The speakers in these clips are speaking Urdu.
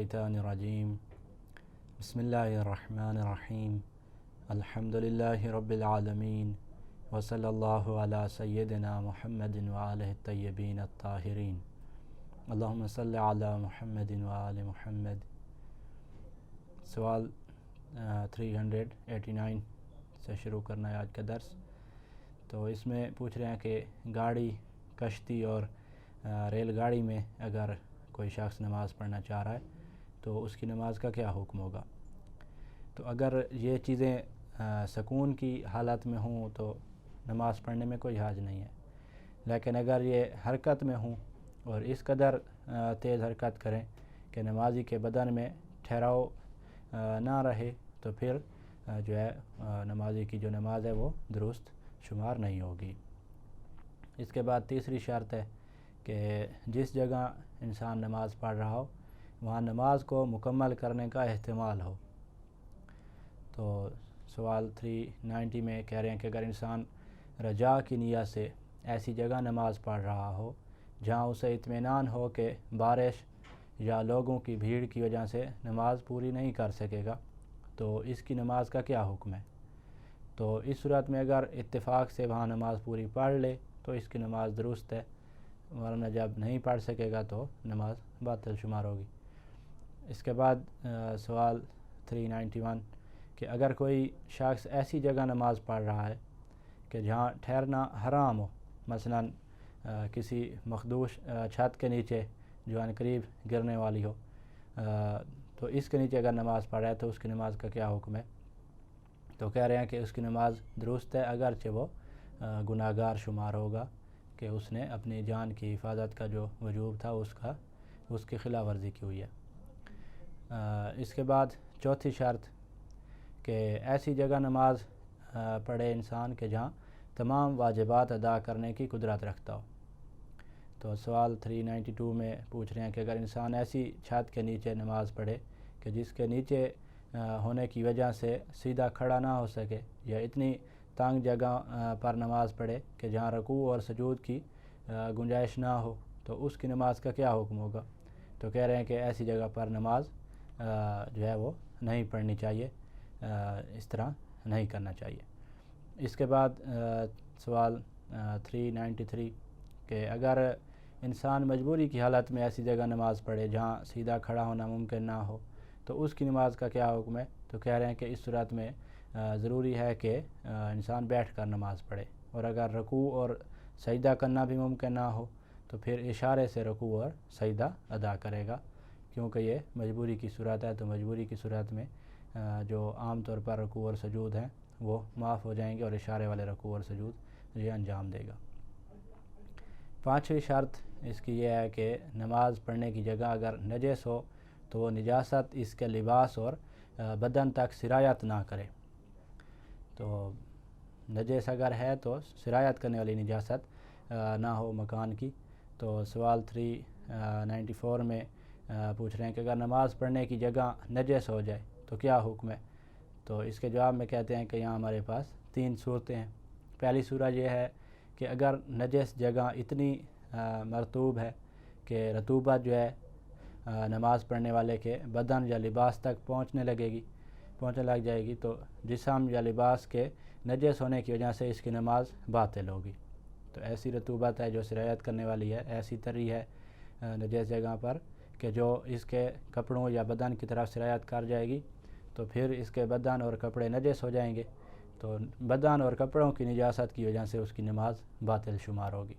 الشیطان الرجیم بسم اللہ الرحمن الرحیم الحمد للہ رب العالمین وصلی اللہ علی سیدنا محمد وآلہ الطیبین الطاہرین اللہم صلی علی محمد وآل محمد۔ سوال 389 سے شروع کرنا ہے آج کا درس۔ تو اس میں پوچھ رہے ہیں کہ گاڑی، کشتی اور ریل گاڑی میں اگر کوئی شخص نماز پڑھنا چاہ رہا ہے تو اس کی نماز کا کیا حکم ہوگا۔ تو اگر یہ چیزیں سکون کی حالت میں ہوں تو نماز پڑھنے میں کوئی حرج نہیں ہے، لیکن اگر یہ حرکت میں ہوں اور اس قدر تیز حرکت کریں کہ نمازی کے بدن میں ٹھہراؤ نہ رہے تو پھر جو ہے نمازی کی جو نماز ہے وہ درست شمار نہیں ہوگی۔ اس کے بعد تیسری شرط ہے کہ جس جگہ انسان نماز پڑھ رہا ہو وہاں نماز کو مکمل کرنے کا احتمال ہو۔ تو سوال 390 میں کہہ رہے ہیں کہ اگر انسان رجاء کی نیت سے ایسی جگہ نماز پڑھ رہا ہو جہاں اسے اطمینان ہو کہ بارش یا لوگوں کی بھیڑ کی وجہ سے نماز پوری نہیں کر سکے گا تو اس کی نماز کا کیا حکم ہے۔ تو اس صورت میں اگر اتفاق سے وہاں نماز پوری پڑھ لے تو اس کی نماز درست ہے، ورنہ جب نہیں پڑھ سکے گا تو نماز باطل شمار ہوگی۔ اس کے بعد سوال 391 کہ اگر کوئی شخص ایسی جگہ نماز پڑھ رہا ہے کہ جہاں ٹھہرنا حرام ہو، مثلا کسی مخدوش چھت کے نیچے جو ان قریب گرنے والی ہو، تو اس کے نیچے اگر نماز پڑھ رہا ہے تو اس کی نماز کا کیا حکم ہے۔ تو کہہ رہے ہیں کہ اس کی نماز درست ہے اگرچہ وہ گناہگار شمار ہوگا کہ اس نے اپنی جان کی حفاظت کا جو وجوب تھا اس کی خلاف ورزی کی ہوئی ہے۔ اس کے بعد چوتھی شرط کہ ایسی جگہ نماز پڑھے انسان کہ جہاں تمام واجبات ادا کرنے کی قدرت رکھتا ہو۔ تو سوال 392 میں پوچھ رہے ہیں کہ اگر انسان ایسی چھت کے نیچے نماز پڑھے کہ جس کے نیچے ہونے کی وجہ سے سیدھا کھڑا نہ ہو سکے، یا اتنی تنگ جگہ پر نماز پڑھے کہ جہاں رکوع اور سجود کی گنجائش نہ ہو تو اس کی نماز کا کیا حکم ہوگا۔ تو کہہ رہے ہیں کہ ایسی جگہ پر نماز جو ہے وہ نہیں پڑھنی چاہیے، اس طرح نہیں کرنا چاہیے۔ اس کے بعد سوال 393 کہ اگر انسان مجبوری کی حالت میں ایسی جگہ نماز پڑھے جہاں سیدھا کھڑا ہونا ممکن نہ ہو تو اس کی نماز کا کیا حکم ہے۔ تو کہہ رہے ہیں کہ اس صورت میں ضروری ہے کہ انسان بیٹھ کر نماز پڑھے، اور اگر رکوع اور سجدہ کرنا بھی ممکن نہ ہو تو پھر اشارے سے رکوع اور سجدہ ادا کرے گا، کیونکہ یہ مجبوری کی صورت ہے۔ تو مجبوری کی صورت میں جو عام طور پر رکوع اور سجود ہیں وہ معاف ہو جائیں گے، اور اشارے والے رکوع اور سجود یہ انجام دے گا۔ پانچویں شرط اس کی یہ ہے کہ نماز پڑھنے کی جگہ اگر نجس ہو تو وہ نجاست اس کے لباس اور بدن تک سرایت نہ کرے۔ تو نجس اگر ہے تو سرایت کرنے والی نجاست نہ ہو مکان کی۔ تو سوال 394 میں پوچھ رہے ہیں کہ اگر نماز پڑھنے کی جگہ نجس ہو جائے تو کیا حکم ہے۔ تو اس کے جواب میں کہتے ہیں کہ یہاں ہمارے پاس 3 صورتیں ہیں۔ پہلی صورت یہ ہے کہ اگر نجس جگہ اتنی مرطوب ہے کہ رطوبت جو ہے نماز پڑھنے والے کے بدن یا لباس تک پہنچنے لگ جائے گی تو جسم یا لباس کے نجس ہونے کی وجہ سے اس کی نماز باطل ہوگی۔ تو ایسی رطوبت ہے جو سرایت کرنے والی ہے، ایسی تری ہے نجس جگہ پر کہ جو اس کے کپڑوں یا بدن کی طرف سرایت کر جائے گی تو پھر اس کے بدن اور کپڑے نجس ہو جائیں گے، تو بدن اور کپڑوں کی نجاست کی وجہ سے اس کی نماز باطل شمار ہوگی۔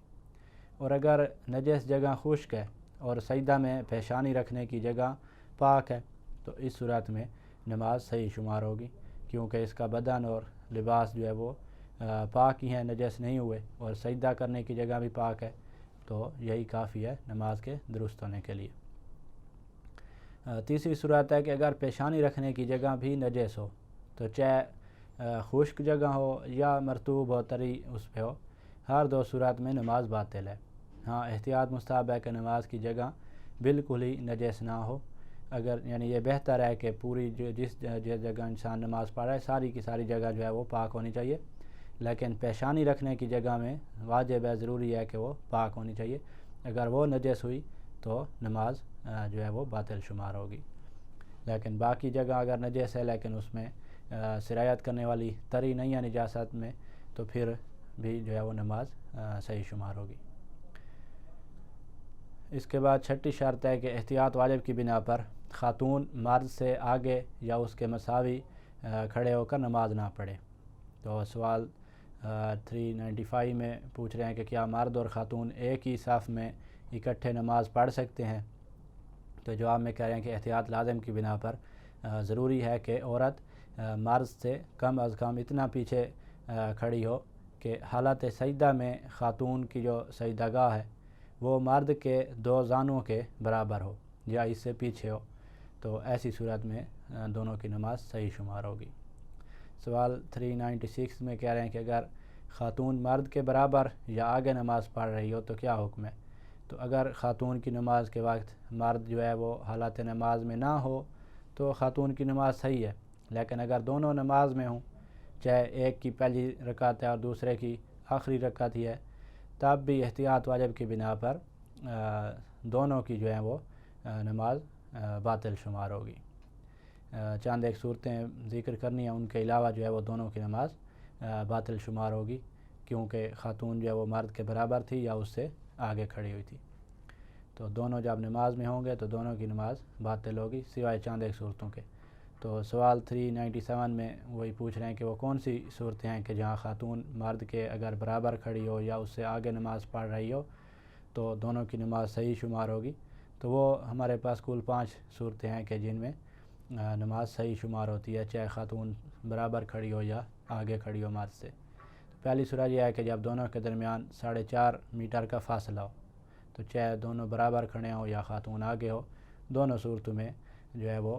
اور اگر نجس جگہ خشک ہے اور سجدہ میں پیشانی رکھنے کی جگہ پاک ہے تو اس صورت میں نماز صحیح شمار ہوگی، کیونکہ اس کا بدن اور لباس جو ہے وہ پاک ہی ہیں، نجس نہیں ہوئے، اور سجدہ کرنے کی جگہ بھی پاک ہے، تو یہی کافی ہے نماز کے درست ہونے کے لیے۔ تیسری صورت ہے کہ اگر پیشانی رکھنے کی جگہ بھی نجس ہو تو چاہے خشک جگہ ہو یا مرطوب ہو، تری اس پہ ہو، ہر 2 صورت میں نماز باطل ہے۔ ہاں احتیاط مستحب ہے کہ نماز کی جگہ بالکل ہی نجس نہ ہو، اگر یعنی یہ بہتر ہے کہ پوری جس جگہ انسان نماز پڑھ رہا ہے ساری کی ساری جگہ جو ہے وہ پاک ہونی چاہیے، لیکن پیشانی رکھنے کی جگہ میں واجب ہے، ضروری ہے کہ وہ پاک ہونی چاہیے۔ اگر وہ نجس ہوئی تو نماز جو ہے وہ باطل شمار ہوگی۔ لیکن باقی جگہ اگر نجس ہے لیکن اس میں سرایت کرنے والی تری نہیں ہے نجاست میں تو پھر بھی جو ہے وہ نماز صحیح شمار ہوگی۔ اس کے بعد چھٹی شرط ہے کہ احتیاط واجب کی بنا پر خاتون مرد سے آگے یا اس کے مساوی کھڑے ہو کر نماز نہ پڑھے۔ تو سوال 395 میں پوچھ رہے ہیں کہ کیا مرد اور خاتون ایک ہی صف میں اکٹھے نماز پڑھ سکتے ہیں؟ تو جواب میں کہہ رہے ہیں کہ احتیاط لازم کی بنا پر ضروری ہے کہ عورت مرد سے کم از کم اتنا پیچھے کھڑی ہو کہ حالت سجدہ میں خاتون کی جو سجدہ گاہ ہے وہ مرد کے 2 زانوں کے برابر ہو یا اس سے پیچھے ہو، تو ایسی صورت میں دونوں کی نماز صحیح شمار ہوگی۔ سوال 396 میں کہہ رہے ہیں کہ اگر خاتون مرد کے برابر یا آگے نماز پڑھ رہی ہو تو کیا حکم ہے؟ تو اگر خاتون کی نماز کے وقت مرد جو ہے وہ حالت نماز میں نہ ہو تو خاتون کی نماز صحیح ہے، لیکن اگر دونوں نماز میں ہوں، چاہے ایک کی پہلی رکعت ہے اور دوسرے کی آخری رکعت ہی ہے، تب بھی احتیاط واجب کی بنا پر دونوں کی جو ہے وہ نماز باطل شمار ہوگی۔ چند ایک صورتیں ذکر کرنی ہیں، ان کے علاوہ جو ہے وہ دونوں کی نماز باطل شمار ہوگی، کیونکہ خاتون جو ہے وہ مرد کے برابر تھی یا اس سے آگے کھڑی ہوئی تھی۔ تو دونوں جب نماز میں ہوں گے تو دونوں کی نماز باطل ہوگی سوائے چند ایک صورتوں کے۔ تو سوال 397 میں وہی پوچھ رہے ہیں کہ وہ کون سی صورتیں ہیں کہ جہاں خاتون مرد کے اگر برابر کھڑی ہو یا اس سے آگے نماز پڑھ رہی ہو تو دونوں کی نماز صحیح شمار ہوگی۔ تو وہ ہمارے پاس کل 5 صورتیں ہیں کہ جن میں نماز صحیح شمار ہوتی ہے، چاہے خاتون برابر کھڑی ہو یا آگے کھڑی ہو مرد سے۔ پہلی صورت یہ ہے کہ جب دونوں کے درمیان 4.5 میٹر کا فاصلہ ہو، تو چاہے دونوں برابر کھڑے ہوں یا خاتون آگے ہو، دونوں صورتوں میں جو ہے وہ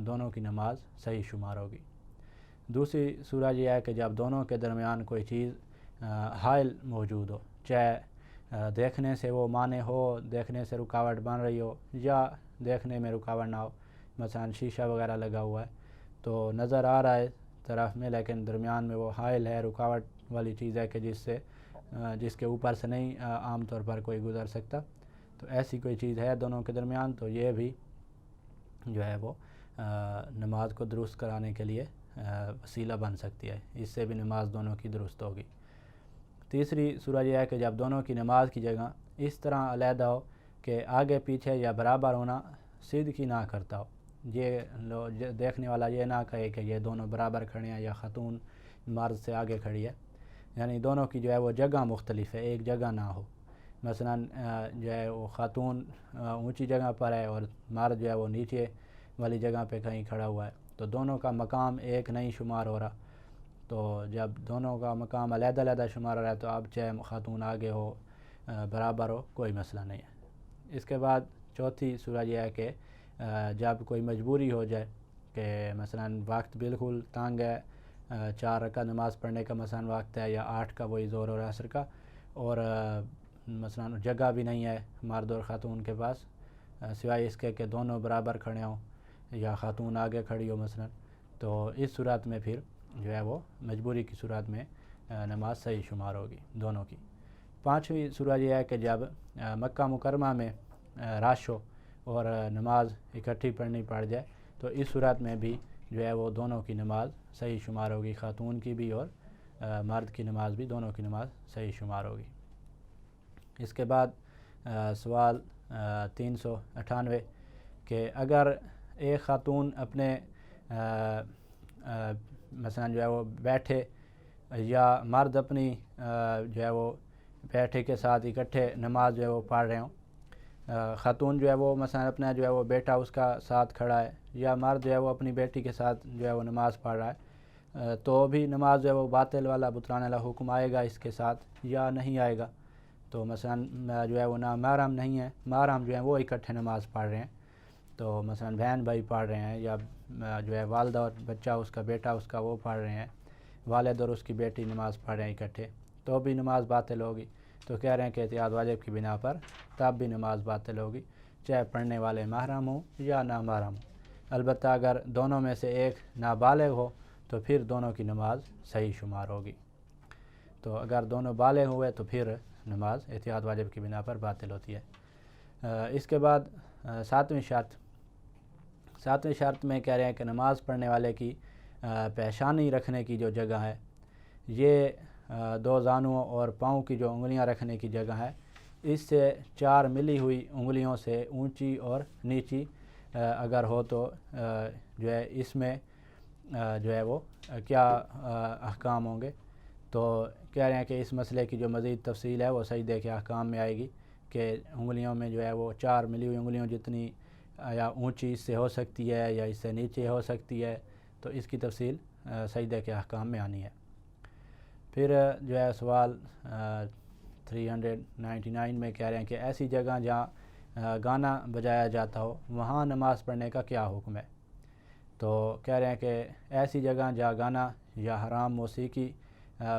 دونوں کی نماز صحیح شمار ہوگی۔ دوسری صورت یہ ہے کہ جب دونوں کے درمیان کوئی چیز حائل موجود ہو، چاہے دیکھنے سے وہ مانع ہو، دیکھنے سے رکاوٹ بن رہی ہو یا دیکھنے میں رکاوٹ نہ ہو، مثلا شیشہ وغیرہ لگا ہوا ہے تو نظر آ رہا ہے طرف میں لیکن درمیان میں وہ حائل ہے، رکاوٹ والی چیز ہے کہ جس کے اوپر سے نہیں عام طور پر کوئی گزر سکتا، تو ایسی کوئی چیز ہے دونوں کے درمیان تو یہ بھی جو ہے وہ نماز کو درست کرانے کے لیے وسیلہ بن سکتی ہے، اس سے بھی نماز دونوں کی درست ہوگی۔ تیسری صورت یہ ہے کہ جب دونوں کی نماز کی جگہ اس طرح علیحدہ ہو کہ آگے پیچھے یا برابر ہونا صدق کی نہ کرتا ہو، یہ دیکھنے والا یہ نہ کہے کہ یہ دونوں برابر کھڑے ہیں یا خاتون مرد سے آگے کھڑی ہے، یعنی دونوں کی جو ہے وہ جگہ مختلف ہے، ایک جگہ نہ ہو۔ مثلا جو ہے وہ خاتون اونچی جگہ پر ہے اور مرد جو ہے وہ نیچے والی جگہ پہ کہیں کھڑا ہوا ہے، تو دونوں کا مقام ایک نہیں شمار ہو رہا۔ تو جب دونوں کا مقام علیحدہ علیحدہ شمار ہو رہا ہے تو اب چاہے خاتون آگے ہو برابر ہو کوئی مسئلہ نہیں ہے۔ اس کے بعد چوتھی صورت یہ ہے کہ جب کوئی مجبوری ہو جائے کہ مثلا وقت بالکل تنگ ہے، 4 رکعت نماز پڑھنے کا مثلا وقت ہے یا 8 کا وہی ظہر اور عصر کا، اور مثلا جگہ بھی نہیں ہے مرد اور خاتون کے پاس سوائے اس کے کہ دونوں برابر کھڑے ہوں یا خاتون آگے کھڑی ہو مثلا، تو اس صورت میں پھر جو ہے وہ مجبوری کی صورت میں نماز صحیح شمار ہوگی دونوں کی۔ 5ویں صورت یہ ہے کہ جب مکہ مکرمہ میں رش ہو اور نماز اکٹھی پڑھنی پڑ جائے تو اس صورت میں بھی جو ہے وہ دونوں کی نماز صحیح شمار ہوگی، خاتون کی بھی اور مرد کی نماز بھی، دونوں کی نماز صحیح شمار ہوگی۔ اس کے بعد سوال 398 کہ اگر ایک خاتون اپنے مثلا جو ہے وہ بیٹھے یا مرد اپنی جو ہے وہ بیٹھے کے ساتھ اکٹھے نماز جو ہے وہ پڑھ رہے ہوں، خاتون جو ہے وہ مثلا اپنا جو ہے وہ بیٹا اس کا ساتھ کھڑا ہے یا مرد جو ہے وہ اپنی بیٹی کے ساتھ جو ہے وہ نماز پڑھ رہا ہے، تو بھی نماز جو ہے وہ باطل والا بطلان والا حکم آئے گا اس کے ساتھ یا نہیں آئے گا؟ تو مثلا جو ہے وہ نہ محرم نہیں ہے، محرم جو ہے وہ اکٹھے نماز پڑھ رہے ہیں، تو مثلا بہن بھائی پڑھ رہے ہیں یا جو ہے والدہ اور بچہ اس کا بیٹا اس کا وہ پڑھ رہے ہیں، والد اور اس کی بیٹی نماز پڑھ رہے ہیں اکٹھے، تو بھی نماز باطل ہوگی۔ تو کہہ رہے ہیں کہ احتیاط واجب کی بنا پر تب بھی نماز باطل ہوگی، چاہے پڑھنے والے محرم ہوں یا نہ محرم ہوں۔ البتہ اگر دونوں میں سے ایک نابالغ ہو تو پھر دونوں کی نماز صحیح شمار ہوگی۔ تو اگر دونوں بالغ ہوئے تو پھر نماز احتیاط واجب کی بنا پر باطل ہوتی ہے۔ اس کے بعد 7ویں شرط 7ویں شرط میں کہہ رہے ہیں کہ نماز پڑھنے والے کی پیشانی رکھنے کی جو جگہ ہے یہ 2 زانوں اور پاؤں کی جو انگلیاں رکھنے کی جگہ ہے اس سے 4 ملی ہوئی انگلیوں سے اونچی اور نیچی اگر ہو تو جو ہے اس میں جو ہے وہ کیا احکام ہوں گے. تو کہہ رہے ہیں کہ اس مسئلے کی جو مزید تفصیل ہے وہ سجدے کے احکام میں آئے گی کہ انگلیوں میں جو ہے وہ 4 ملی ہوئی انگلیوں جتنی یا اونچی اس سے ہو سکتی ہے یا اس سے نیچے ہو سکتی ہے، تو اس کی تفصیل سجدے کے احکام میں آنی ہے. پھر جو ہے سوال 399 میں کہہ رہے ہیں کہ ایسی جگہ جہاں گانا بجایا جاتا ہو وہاں نماز پڑھنے کا کیا حکم ہے. تو کہہ رہے ہیں کہ ایسی جگہ جہاں گانا یا حرام موسیقی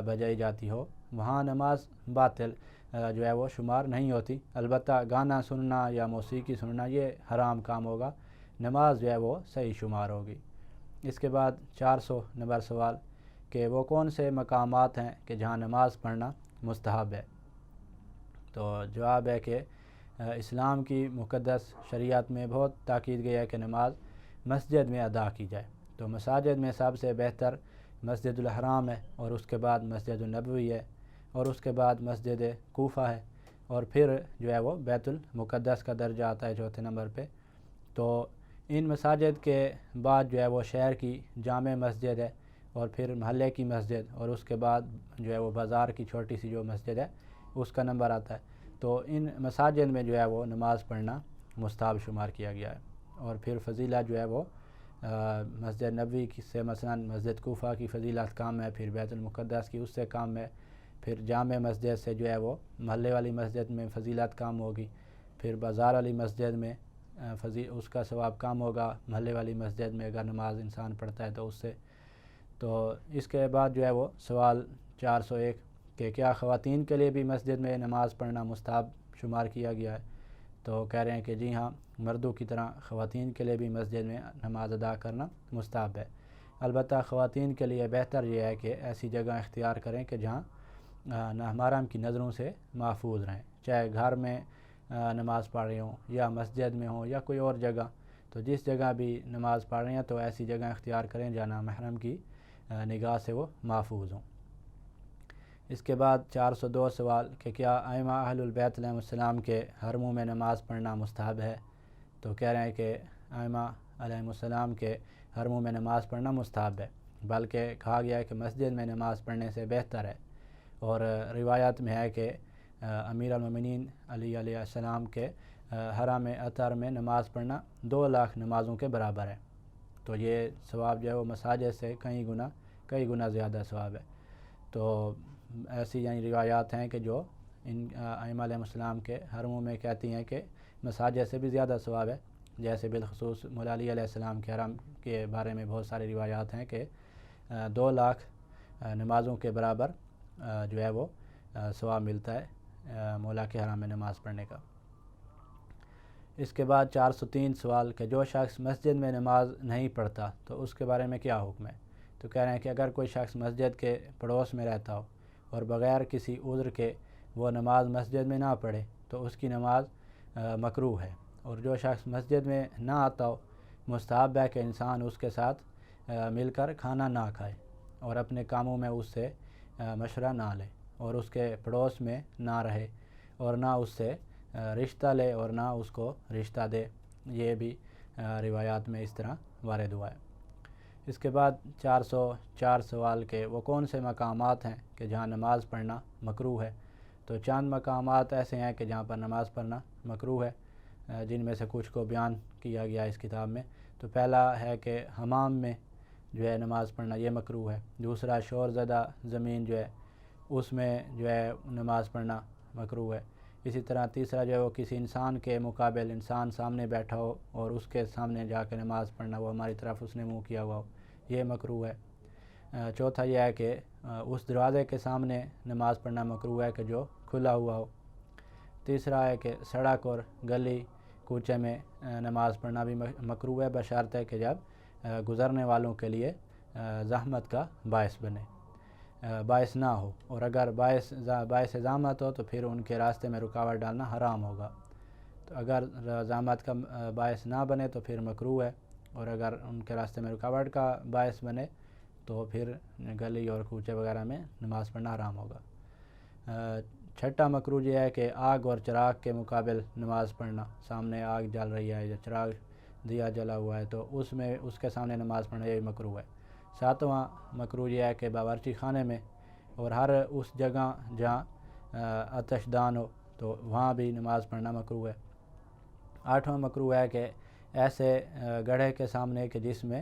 بجائی جاتی ہو وہاں نماز باطل جو ہے وہ شمار نہیں ہوتی. البتہ گانا سننا یا موسیقی سننا یہ حرام کام ہوگا، نماز جو ہے وہ صحیح شمار ہوگی. اس کے بعد 400 نمبر سوال کہ وہ کون سے مقامات ہیں کہ جہاں نماز پڑھنا مستحب ہے. تو جواب ہے کہ اسلام کی مقدس شریعت میں بہت تاکید گئی ہے کہ نماز مسجد میں ادا کی جائے. تو مساجد میں سب سے بہتر مسجد الحرام ہے، اور اس کے بعد مسجد النبوی ہے، اور اس کے بعد مسجد کوفہ ہے، اور پھر جو ہے وہ بیت المقدس کا درجہ آتا ہے 4تھے نمبر پہ. تو ان مساجد کے بعد جو ہے وہ شہر کی جامع مسجد ہے، اور پھر محلے کی مسجد، اور اس کے بعد جو ہے وہ بازار کی چھوٹی سی جو مسجد ہے اس کا نمبر آتا ہے. تو ان مساجد میں جو ہے وہ نماز پڑھنا مستحب شمار کیا گیا ہے. اور پھر فضیلت جو ہے وہ مسجد نبوی سے مثلا مسجد کوفہ کی فضیلت کام ہے، پھر بیت المقدس کی اس سے کام ہے، پھر جامع مسجد سے جو ہے وہ محلے والی مسجد میں فضیلت کام ہوگی، پھر بازار والی مسجد میں اس کا ثواب کام ہوگا محلے والی مسجد میں اگر نماز انسان پڑھتا ہے تو اس سے. تو اس کے بعد جو ہے وہ سوال 401 کہ کیا خواتین کے لیے بھی مسجد میں نماز پڑھنا مستحب شمار کیا گیا ہے. تو کہہ رہے ہیں کہ جی ہاں، مردوں کی طرح خواتین کے لیے بھی مسجد میں نماز ادا کرنا مستحب ہے. البتہ خواتین کے لیے بہتر یہ ہے کہ ایسی جگہ اختیار کریں کہ جہاں نامحرم کی نظروں سے محفوظ رہیں، چاہے گھر میں نماز پڑھ رہی ہوں یا مسجد میں ہوں یا کوئی اور جگہ. تو جس جگہ بھی نماز پڑھ رہے ہیں تو ایسی جگہ اختیار کریں جہاں نامحرم کی نگاہ سے وہ محفوظ ہوں. اس کے بعد 402 سوال کہ کیا ائمہ اہل البیت علیہ السلام کے حرموں میں نماز پڑھنا مستحب ہے. تو کہہ رہے ہیں کہ ائمہ علیہ السلام کے حرموں میں نماز پڑھنا مستحب ہے، بلکہ کہا گیا ہے کہ مسجد میں نماز پڑھنے سے بہتر ہے. اور روایات میں ہے کہ امیر المومنین علی علیہ السلام کے حرم اطہر میں نماز پڑھنا 2 لاکھ نمازوں کے برابر ہے. تو یہ ثواب جو ہے وہ مساجد سے کئی گنا زیادہ ثواب ہے. تو ایسی یعنی روایات ہیں کہ جو ان ائمہ علیہ السلام کے حرموں میں کہتی ہیں کہ مساجد سے بھی زیادہ ثواب ہے. جیسے بالخصوص مولا علی علیہ السلام کے حرم کے بارے میں بہت ساری روایات ہیں کہ 2 لاکھ نمازوں کے برابر جو ہے وہ ثواب ملتا ہے مولا کے حرم میں نماز پڑھنے کا. اس کے بعد 403 سوال کہ جو شخص مسجد میں نماز نہیں پڑھتا تو اس کے بارے میں کیا حکم ہے. تو کہہ رہے ہیں کہ اگر کوئی شخص مسجد کے پڑوس میں رہتا ہو اور بغیر کسی عذر کے وہ نماز مسجد میں نہ پڑھے تو اس کی نماز مکروہ ہے. اور جو شخص مسجد میں نہ آتا ہو مستحب ہے کہ انسان اس کے ساتھ مل کر کھانا نہ کھائے اور اپنے کاموں میں اس سے مشورہ نہ لے، اور اس کے پڑوس میں نہ رہے، اور نہ اس سے رشتہ لے اور نہ اس کو رشتہ دے. یہ بھی روایات میں اس طرح وارد ہوا ہے. اس کے بعد 404 سوال کہ وہ کون سے مقامات ہیں کہ جہاں نماز پڑھنا مکروہ ہے. تو چند مقامات ایسے ہیں کہ جہاں پر نماز پڑھنا مکروہ ہے، جن میں سے کچھ کو بیان کیا گیا اس کتاب میں. تو پہلا ہے کہ حمام میں جو ہے نماز پڑھنا یہ مکروہ ہے. دوسرا شور زدہ زمین جو ہے اس میں جو ہے نماز پڑھنا مکروہ ہے. اسی طرح تیسرا جو ہے وہ کسی انسان کے مقابل انسان سامنے بیٹھا ہو اور اس کے سامنے جا کے نماز پڑھنا، وہ ہماری طرف اس نے منہ کیا ہوا ہو، یہ مکروہ ہے. چوتھا یہ ہے کہ اس دروازے کے سامنے نماز پڑھنا مکروہ ہے کہ جو کھلا ہوا ہو. تیسرا ہے کہ سڑک اور گلی کوچے میں نماز پڑھنا بھی مکروہ ہے، بشرطے کہ جب گزرنے والوں کے لیے زحمت کا باعث بنے، باعث نہ ہو. اور اگر باعث زحمت ہو تو پھر ان کے راستے میں رکاوٹ ڈالنا حرام ہوگا. تو اگر زحمت کا باعث نہ بنے تو پھر مکروہ ہے. اور اگر ان کے راستے میں رکاوٹ کا باعث بنے تو پھر گلی اور کوچے وغیرہ میں نماز پڑھنا حرام ہوگا۔ چھٹا مکروہ یہ ہے کہ آگ اور چراغ کے مقابل نماز پڑھنا، سامنے آگ جل رہی ہے یا چراغ دیا جلا ہوا ہے تو اس کے سامنے نماز پڑھنا یہ مکروہ ہے۔ ساتواں مکروہ یہ ہے کہ باورچی خانے میں اور ہر اس جگہ جہاں آتش دان ہو تو وہاں بھی نماز پڑھنا مکروہ ہے۔ آٹھواں مکروہ ہے کہ ایسے گڑھے کے سامنے کہ جس میں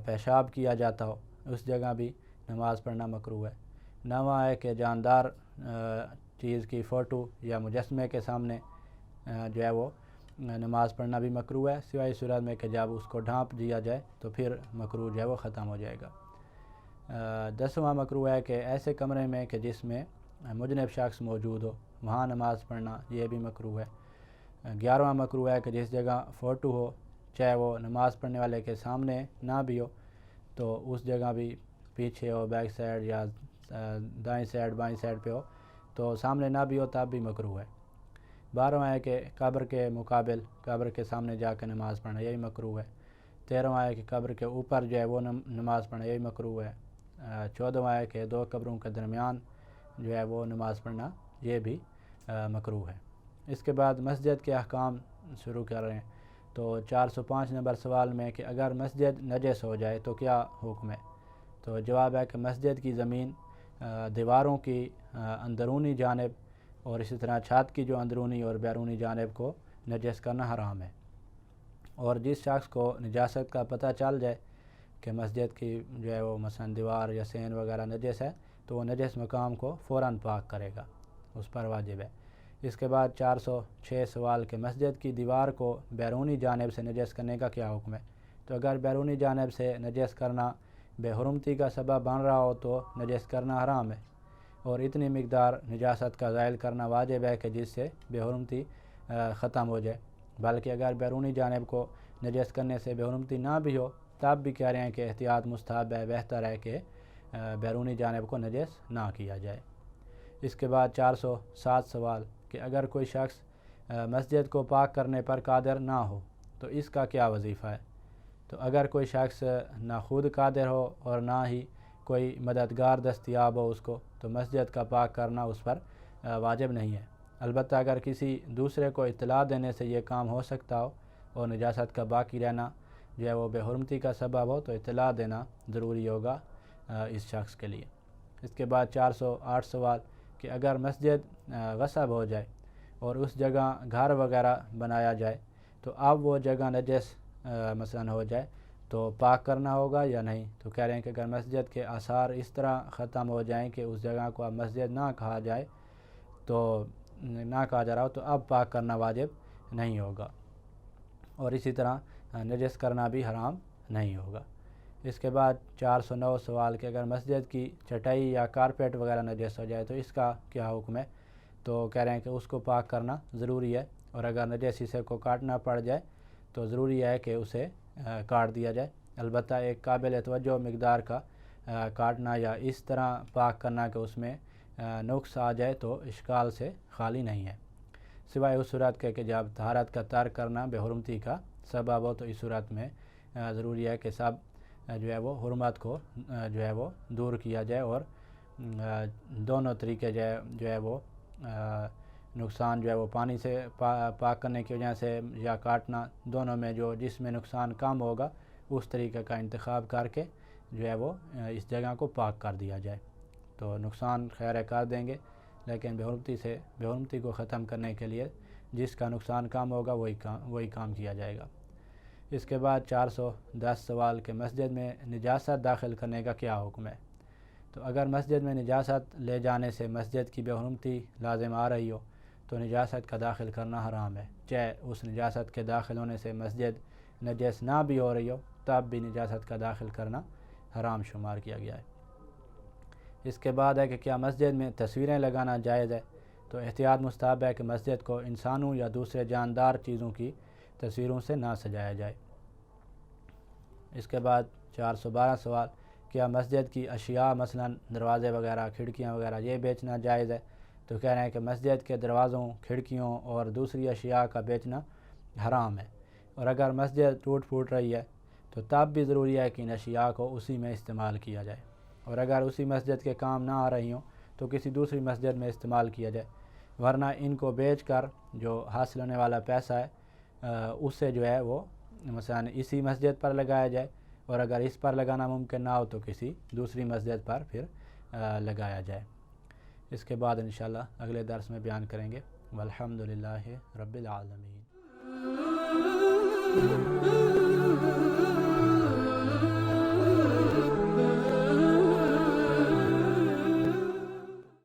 پیشاب کیا جاتا ہو اس جگہ بھی نماز پڑھنا مکروہ ہے۔ نواں ہے کہ جاندار چیز کی فوٹو یا مجسمے کے سامنے جو ہے وہ نماز پڑھنا بھی مکروہ ہے، سوائے اس صورت میں کہ جب اس کو ڈھانپ دیا جائے تو پھر مکروہ جو ہے وہ ختم ہو جائے گا۔ 10واں مکروہ ہے کہ ایسے کمرے میں کہ جس میں مجنب شخص موجود ہو وہاں نماز پڑھنا یہ بھی مکروہ ہے۔ 11واں مکروہ ہے کہ جس جگہ فوٹو ہو چاہے وہ نماز پڑھنے والے کے سامنے نہ بھی ہو تو اس جگہ بھی پیچھے ہو، بیک سائڈ یا دائیں سائڈ بائیں سائڈ پہ ہو تو سامنے نہ بھی ہو تب بھی مکروہ ہے۔ 12واں ہے کہ قبر کے مقابل قبر کے سامنے جا کے نماز پڑھنا یہ بھی مکروہ ہے۔ 13واں ہے کہ قبر کے اوپر جو ہے وہ نماز پڑھنا یہ بھی مکروہ ہے۔ 14واں ہے کہ دو قبروں کے درمیان جو ہے وہ نماز پڑھنا یہ بھی مکروہ ہے۔ اس کے بعد مسجد کے احکام شروع کر رہے ہیں تو 405 نمبر سوال میں کہ اگر مسجد نجس ہو جائے تو کیا حکم ہے؟ تو جواب ہے کہ مسجد کی زمین، دیواروں کی اندرونی جانب اور اسی طرح چھت کی جو اندرونی اور بیرونی جانب کو نجس کرنا حرام ہے، اور جس شخص کو نجاست کا پتہ چل جائے کہ مسجد کی جو ہے وہ مثلا دیوار یا سین وغیرہ نجس ہے تو وہ نجس مقام کو فوراً پاک کرے گا، اس پر واجب ہے۔ اس کے بعد 406 سوال کہ مسجد کی دیوار کو بیرونی جانب سے نجس کرنے کا کیا حکم ہے؟ تو اگر بیرونی جانب سے نجس کرنا بے حرمتی کا سبب بن رہا ہو تو نجس کرنا حرام ہے، اور اتنی مقدار نجاست کا زائل کرنا واجب ہے کہ جس سے بے حرمتی ختم ہو جائے، بلکہ اگر بیرونی جانب کو نجس کرنے سے بے حرمتی نہ بھی ہو تب بھی کہہ رہے ہیں کہ احتیاط مستحب ہے، بہتر ہے کہ بیرونی جانب کو نجس نہ کیا جائے۔ اس کے بعد 407 سوال کہ اگر کوئی شخص مسجد کو پاک کرنے پر قادر نہ ہو تو اس کا کیا وظیفہ ہے؟ تو اگر کوئی شخص نہ خود قادر ہو اور نہ ہی کوئی مددگار دستیاب ہو اس کو تو مسجد کا پاک کرنا اس پر واجب نہیں ہے، البتہ اگر کسی دوسرے کو اطلاع دینے سے یہ کام ہو سکتا ہو اور نجاست کا باقی رہنا جو ہے وہ بے حرمتی کا سبب ہو تو اطلاع دینا ضروری ہوگا اس شخص کے لیے۔ اس کے بعد 408 سوال کہ اگر مسجد غصب ہو جائے اور اس جگہ گھر وغیرہ بنایا جائے تو اب وہ جگہ نجس مثلا ہو جائے تو پاک کرنا ہوگا یا نہیں؟ تو کہہ رہے ہیں کہ اگر مسجد کے آثار اس طرح ختم ہو جائیں کہ اس جگہ کو اب مسجد نہ کہا جائے تو نہ کہا جا رہا ہو تو اب پاک کرنا واجب نہیں ہوگا، اور اسی طرح نجس کرنا بھی حرام نہیں ہوگا۔ اس کے بعد 409 سوال کہ اگر مسجد کی چٹائی یا کارپیٹ وغیرہ نجس ہو جائے تو اس کا کیا حکم ہے؟ تو کہہ رہے ہیں کہ اس کو پاک کرنا ضروری ہے، اور اگر نجس حصے کو کاٹنا پڑ جائے تو ضروری ہے کہ اسے کاٹ دیا جائے، البتہ ایک قابل توجہ مقدار کا کاٹنا یا اس طرح پاک کرنا کہ اس میں نقص آ جائے تو اشکال سے خالی نہیں ہے، سوائے اس صورت کے کہ جب طہارت کا ترک کرنا بے حرمتی کا سبب ہو تو اس صورت میں ضروری ہے کہ سب جو ہے وہ حرمت کو جو ہے وہ دور کیا جائے، اور دونوں طریقے جو ہے وہ نقصان جو ہے وہ پانی سے پاک کرنے کی وجہ سے یا کاٹنا، دونوں میں جس میں نقصان کم ہوگا اس طریقے کا انتخاب کر کے جو ہے وہ اس جگہ کو پاک کر دیا جائے تو نقصان خیر کر دیں گے، لیکن بے حرمتی کو ختم کرنے کے لیے جس کا نقصان کم ہوگا وہی کام کیا جائے گا۔ اس کے بعد 410 سوال کہ مسجد میں نجاست داخل کرنے کا کیا حکم ہے؟ تو اگر مسجد میں نجاست لے جانے سے مسجد کی بے حرمتی لازم آ رہی ہو تو نجاست کا داخل کرنا حرام ہے، چاہے اس نجاست کے داخل ہونے سے مسجد نجس نہ بھی ہو رہی ہو تب بھی نجاست کا داخل کرنا حرام شمار کیا گیا ہے۔ اس کے بعد ہے کہ کیا مسجد میں تصویریں لگانا جائز ہے؟ تو احتیاط مستحب ہے کہ مسجد کو انسانوں یا دوسرے جاندار چیزوں کی تصویروں سے نہ سجایا جائے۔ اس کے بعد 412 سوال کیا مسجد کی اشیاء مثلا دروازے وغیرہ کھڑکیاں وغیرہ یہ بیچنا جائز ہے؟ تو کہہ رہے ہیں کہ مسجد کے دروازوں کھڑکیوں اور دوسری اشیاء کا بیچنا حرام ہے، اور اگر مسجد ٹوٹ پھوٹ رہی ہے تو تب بھی ضروری ہے کہ ان اشیاء کو اسی میں استعمال کیا جائے، اور اگر اسی مسجد کے کام نہ آ رہی ہوں تو کسی دوسری مسجد میں استعمال کیا جائے، ورنہ ان کو بیچ کر جو حاصل ہونے والا پیسہ ہے اس سے جو ہے وہ مثلا اسی مسجد پر لگایا جائے، اور اگر اس پر لگانا ممکن نہ ہو تو کسی دوسری مسجد پر پھر لگایا جائے۔ اس کے بعد انشاءاللہ اگلے درس میں بیان کریں گے۔ والحمدللہ رب العالمین۔